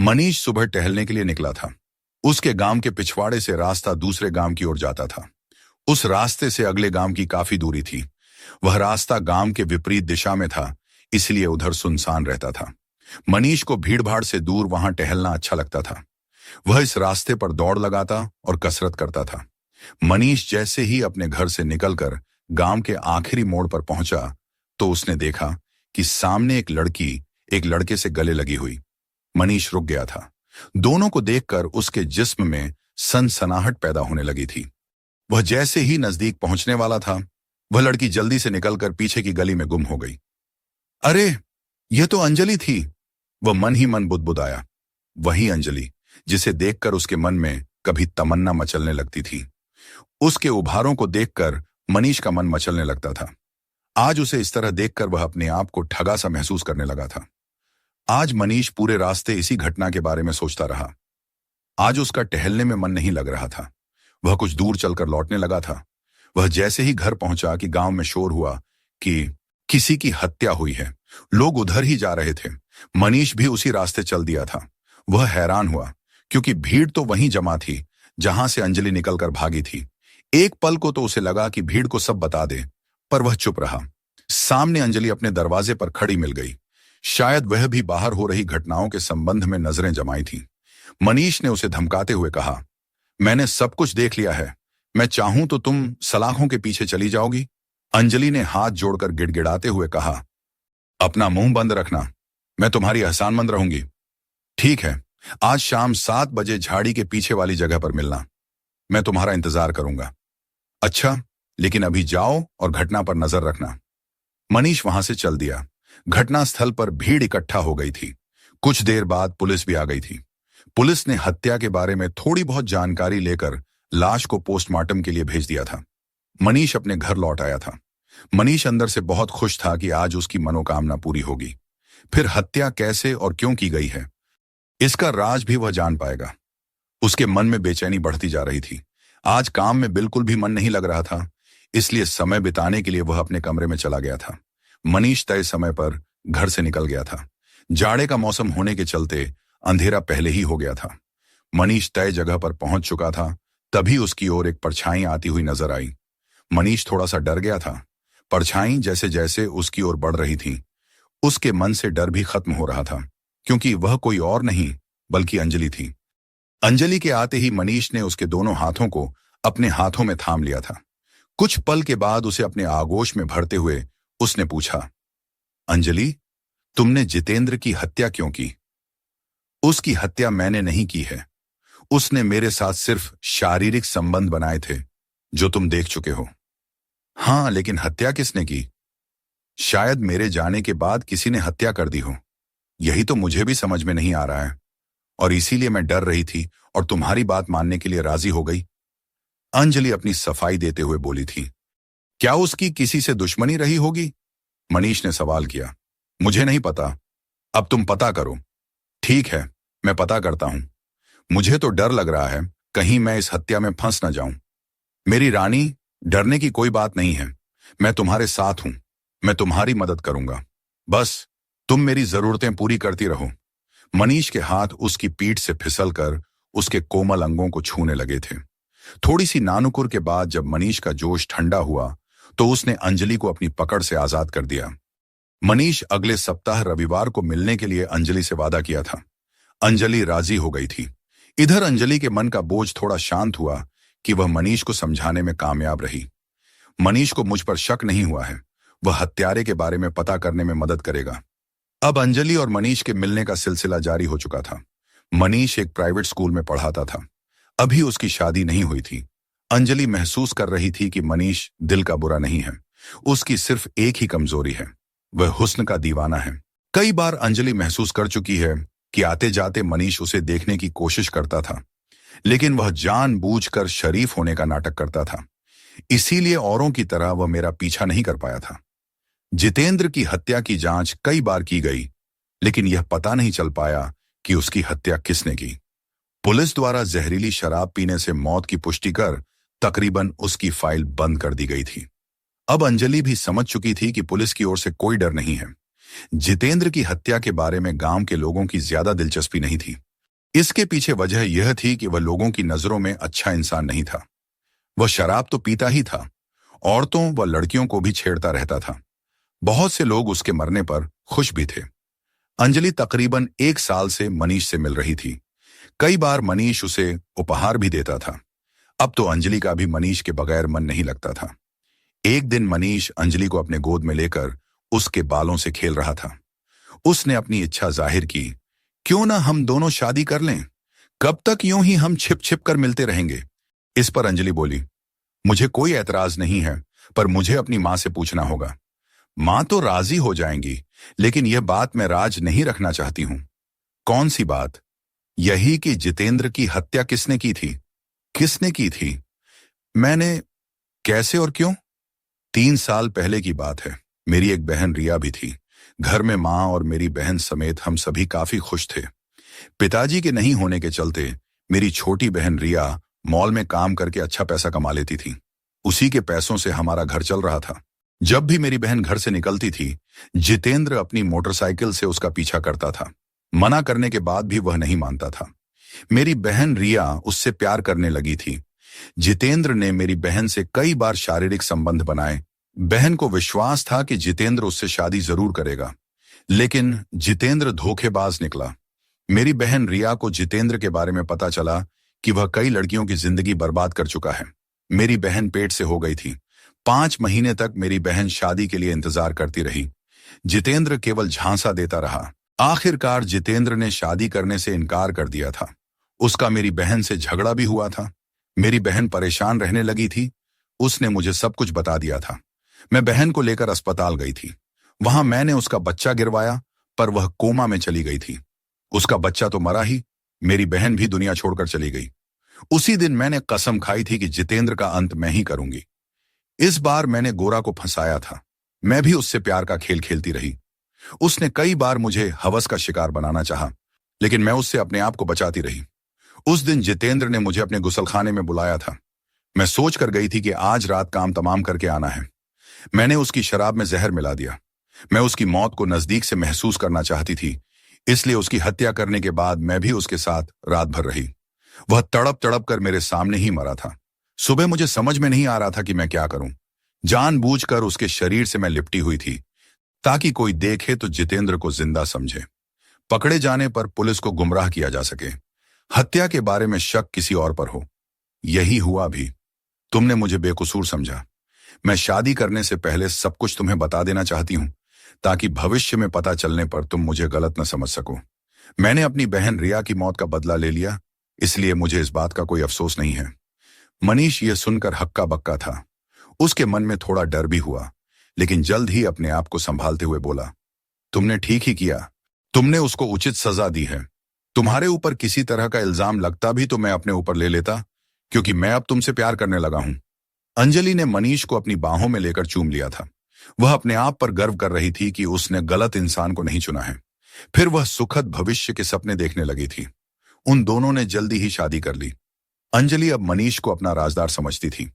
मनीष सुबह टहलने के लिए निकला था। उसके गांव के पिछवाड़े से रास्ता दूसरे गांव की ओर जाता था। उस रास्ते से अगले गांव की काफी दूरी थी। वह रास्ता गांव के विपरीत दिशा में था, इसलिए उधर सुनसान रहता था। मनीष को भीड़भाड़ से दूर वहां टहलना अच्छा लगता था। वह इस रास्ते पर दौड़ लगाता और कसरत करता था। मनीष जैसे ही अपने घर से निकलकर गांव के आखिरी मोड़ पर पहुंचा तो उसने देखा कि सामने एक लड़की एक लड़के से गले लगी हुई। मनीष रुक गया था। दोनों को देखकर उसके जिस्म में सनसनाहट पैदा होने लगी थी। वह जैसे ही नजदीक पहुंचने वाला था, वह लड़की जल्दी से निकलकर पीछे की गली में गुम हो गई। अरे, यह तो अंजलि थी, वह मन ही मन बुदबुदाया। वही अंजलि जिसे देखकर उसके मन में कभी तमन्ना मचलने लगती थी। उसके उभारों को देखकर मनीष का मन मचलने लगता था। आज उसे इस तरह देखकर वह अपने आप को ठगा सा महसूस करने लगा था। आज मनीष पूरे रास्ते इसी घटना के बारे में सोचता रहा। आज उसका टहलने में मन नहीं लग रहा था। वह कुछ दूर चलकर लौटने लगा था। वह जैसे ही घर पहुंचा कि गांव में शोर हुआ कि किसी की हत्या हुई है। लोग उधर ही जा रहे थे। मनीष भी उसी रास्ते चल दिया था। वह हैरान हुआ क्योंकि भीड़ तो वहीं जमा थी जहां से अंजलि निकलकर भागी थी। एक पल को तो उसे लगा कि भीड़ को सब बता दे, पर वह चुप रहा। सामने अंजलि अपने दरवाजे पर खड़ी मिल गई। शायद वह भी बाहर हो रही घटनाओं के संबंध में नजरें जमाई थी। मनीष ने उसे धमकाते हुए कहा, मैंने सब कुछ देख लिया है। मैं चाहूं तो तुम सलाखों के पीछे चली जाओगी। अंजलि ने हाथ जोड़कर गिड़गिड़ाते हुए कहा, अपना मुंह बंद रखना, मैं तुम्हारी एहसानमंद रहूंगी। ठीक है, आज शाम 7 बजे झाड़ी के पीछे वाली जगह पर मिलना। मैं तुम्हारा इंतजार करूंगा। अच्छा, लेकिन अभी जाओ और घटना पर नजर रखना। मनीष वहां से चल दिया। घटनास्थल पर भीड़ इकट्ठा हो गई थी। कुछ देर बाद पुलिस भी आ गई थी। पुलिस ने हत्या के बारे में थोड़ी बहुत जानकारी लेकर लाश को पोस्टमार्टम के लिए भेज दिया था। मनीष अपने घर लौट आया था। मनीष अंदर से बहुत खुश था कि आज उसकी मनोकामना पूरी होगी। फिर हत्या कैसे और क्यों की गई है, इसका राज भी वह जान पाएगा। उसके मन में बेचैनी बढ़ती जा रही थी। आज काम में बिल्कुल भी मन नहीं लग रहा था, इसलिए समय बिताने के लिए वह अपने कमरे में चला गया था। मनीष तय समय पर घर से निकल गया था। जाड़े का मौसम होने के चलते अंधेरा पहले ही हो गया था। मनीष तय जगह पर पहुंच चुका था, तभी उसकी ओर एक परछाई आती हुई नजर आई। मनीष थोड़ा सा डर गया था। परछाई जैसे जैसे उसकी ओर बढ़ रही थी, उसके मन से डर भी खत्म हो रहा था, क्योंकि वह कोई और नहीं बल्कि अंजलि थी। अंजलि के आते ही मनीष ने उसके दोनों हाथों को अपने हाथों में थाम लिया था। कुछ पल के बाद उसे अपने आगोश में भरते हुए उसने पूछा, अंजलि, तुमने जितेंद्र की हत्या क्यों की? उसकी हत्या मैंने नहीं की है। उसने मेरे साथ सिर्फ शारीरिक संबंध बनाए थे, जो तुम देख चुके हो। हाँ, लेकिन हत्या किसने की? शायद मेरे जाने के बाद किसी ने हत्या कर दी हो। यही तो मुझे भी समझ में नहीं आ रहा है, और इसीलिए मैं डर रही थी और तुम्हारी बात मानने के लिए राजी हो गई। अंजलि अपनी सफाई देते हुए बोली थी। क्या उसकी किसी से दुश्मनी रही होगी? मनीष ने सवाल किया। मुझे नहीं पता, अब तुम पता करो। ठीक है, मैं पता करता हूं। मुझे तो डर लग रहा है कहीं मैं इस हत्या में फंस न जाऊं। मेरी रानी, डरने की कोई बात नहीं है। मैं तुम्हारे साथ हूं। मैं तुम्हारी मदद करूंगा। बस तुम मेरी जरूरतें पूरी करती रहो। मनीष के हाथ उसकी पीठ से फिसलकर उसके कोमल अंगों को छूने लगे थे। थोड़ी सी नानुकुर के बाद जब मनीष का जोश ठंडा हुआ तो उसने अंजलि को अपनी पकड़ से आजाद कर दिया। मनीष अगले सप्ताह रविवार को मिलने के लिए अंजलि से वादा किया था। अंजलि राजी हो गई थी। इधर अंजलि के मन का बोझ थोड़ा शांत हुआ कि वह मनीष को समझाने में कामयाब रही। मनीष को मुझ पर शक नहीं हुआ है। वह हत्यारे के बारे में पता करने में मदद करेगा। अब अंजलि और मनीष के मिलने का सिलसिला जारी हो चुका था। मनीष एक प्राइवेट स्कूल में पढ़ाता था। अभी उसकी शादी नहीं हुई थी। अंजलि महसूस कर रही थी कि मनीष दिल का बुरा नहीं है। उसकी सिर्फ एक ही कमजोरी है, वह हुस्न का दीवाना है। कई बार अंजलि महसूस कर चुकी है कि आते जाते मनीष उसे देखने की कोशिश करता था, लेकिन वह जानबूझकर शरीफ होने का नाटक करता था। इसीलिए औरों की तरह वह मेरा पीछा नहीं कर पाया था। जितेंद्र की हत्या की जांच कई बार की गई, लेकिन यह पता नहीं चल पाया कि उसकी हत्या किसने की। पुलिस द्वारा जहरीली शराब पीने से मौत की पुष्टि कर तकरीबन उसकी फाइल बंद कर दी गई थी। अब अंजलि भी समझ चुकी थी कि पुलिस की ओर से कोई डर नहीं है। जितेंद्र की हत्या के बारे में गांव के लोगों की ज्यादा दिलचस्पी नहीं थी। इसके पीछे वजह यह थी कि वह लोगों की नजरों में अच्छा इंसान नहीं था। वह शराब तो पीता ही था, औरतों व लड़कियों को भी छेड़ता रहता था। बहुत से लोग उसके मरने पर खुश भी थे। अंजलि तकरीबन 1 साल से मनीष से मिल रही थी। कई बार मनीष उसे उपहार भी देता था। अब तो अंजलि का भी मनीष के बगैर मन नहीं लगता था। एक दिन मनीष अंजलि को अपने गोद में लेकर उसके बालों से खेल रहा था। उसने अपनी इच्छा जाहिर की, क्यों ना हम दोनों शादी कर लें? कब तक यूं ही हम छिप छिप कर मिलते रहेंगे? इस पर अंजलि बोली, मुझे कोई एतराज नहीं है, पर मुझे अपनी मां से पूछना होगा। मां तो राजी हो जाएंगी, लेकिन यह बात मैं राज नहीं रखना चाहती हूं। कौन सी बात? यही कि जितेंद्र की हत्या किसने की थी? किसने की थी? मैंने। कैसे और क्यों? 3 साल पहले की बात है। मेरी एक बहन रिया भी थी। घर में मां और मेरी बहन समेत हम सभी काफी खुश थे। पिताजी के नहीं होने के चलते मेरी छोटी बहन रिया मॉल में काम करके अच्छा पैसा कमा लेती थी। उसी के पैसों से हमारा घर चल रहा था। जब भी मेरी बहन घर से निकलती थी, जितेंद्र अपनी मोटरसाइकिल से उसका पीछा करता था। मना करने के बाद भी वह नहीं मानता था। मेरी बहन रिया उससे प्यार करने लगी थी। जितेंद्र ने मेरी बहन से कई बार शारीरिक संबंध बनाए। बहन को विश्वास था कि जितेंद्र उससे शादी जरूर करेगा, लेकिन जितेंद्र धोखेबाज निकला। मेरी बहन रिया को जितेंद्र के बारे में पता चला कि वह कई लड़कियों की जिंदगी बर्बाद कर चुका है। मेरी बहन पेट से हो गई थी। 5 महीने तक मेरी बहन शादी के लिए इंतजार करती रही। जितेंद्र केवल झांसा देता रहा। आखिरकार जितेंद्र ने शादी करने से इनकार कर दिया था। उसका मेरी बहन से झगड़ा भी हुआ था। मेरी बहन परेशान रहने लगी थी। उसने मुझे सब कुछ बता दिया था। मैं बहन को लेकर अस्पताल गई थी। वहां मैंने उसका बच्चा गिरवाया, पर वह कोमा में चली गई थी। उसका बच्चा तो मरा ही, मेरी बहन भी दुनिया छोड़कर चली गई। उसी दिन मैंने कसम खाई थी कि जितेंद्र का अंत मैं ही करूंगी। इस बार मैंने गोरा को फंसाया था। मैं भी उससे प्यार का खेल खेलती रही। उसने कई बार मुझे हवस का शिकार बनाना चाहा, लेकिन मैं उससे अपने आप को बचाती रही। उस दिन जितेंद्र ने मुझे अपने गुसलखाने में बुलाया था। मैं सोच कर गई थी कि आज रात काम तमाम करके आना है। मैंने उसकी शराब में जहर मिला दिया। मैं उसकी मौत को नजदीक से महसूस करना चाहती थी, इसलिए उसकी हत्या करने के बाद मैं भी उसके साथ रात भर रही। वह तड़प तड़प कर मेरे सामने ही मरा था। सुबह मुझे समझ में नहीं आ रहा था कि मैं क्या करूं। जानबूझकर उसके शरीर से मैं लिपटी हुई थी, ताकि कोई देखे तो जितेंद्र को जिंदा समझे। पकड़े जाने पर पुलिस को गुमराह किया जा सके। हत्या के बारे में शक किसी और पर हो। यही हुआ भी। तुमने मुझे बेकसूर समझा। मैं शादी करने से पहले सब कुछ तुम्हें बता देना चाहती हूं, ताकि भविष्य में पता चलने पर तुम मुझे गलत न समझ सको। मैंने अपनी बहन रिया की मौत का बदला ले लिया, इसलिए मुझे इस बात का कोई अफसोस नहीं है। मनीष यह सुनकर हक्का बक्का था। उसके मन में थोड़ा डर भी हुआ, लेकिन जल्द ही अपने आप को संभालते हुए बोला, तुमने ठीक ही किया। तुमने उसको उचित सजा दी है। तुम्हारे ऊपर किसी तरह का इल्जाम लगता भी तो मैं अपने ऊपर ले लेता, क्योंकि मैं अब तुमसे प्यार करने लगा हूं। अंजलि ने मनीष को अपनी बाहों में लेकर चूम लिया था। वह अपने आप पर गर्व कर रही थी कि उसने गलत इंसान को नहीं चुना है। फिर वह सुखद भविष्य के सपने देखने लगी थी। उन दोनों ने जल्दी ही शादी कर ली। अंजलि अब मनीष को अपना राजदार समझती थी।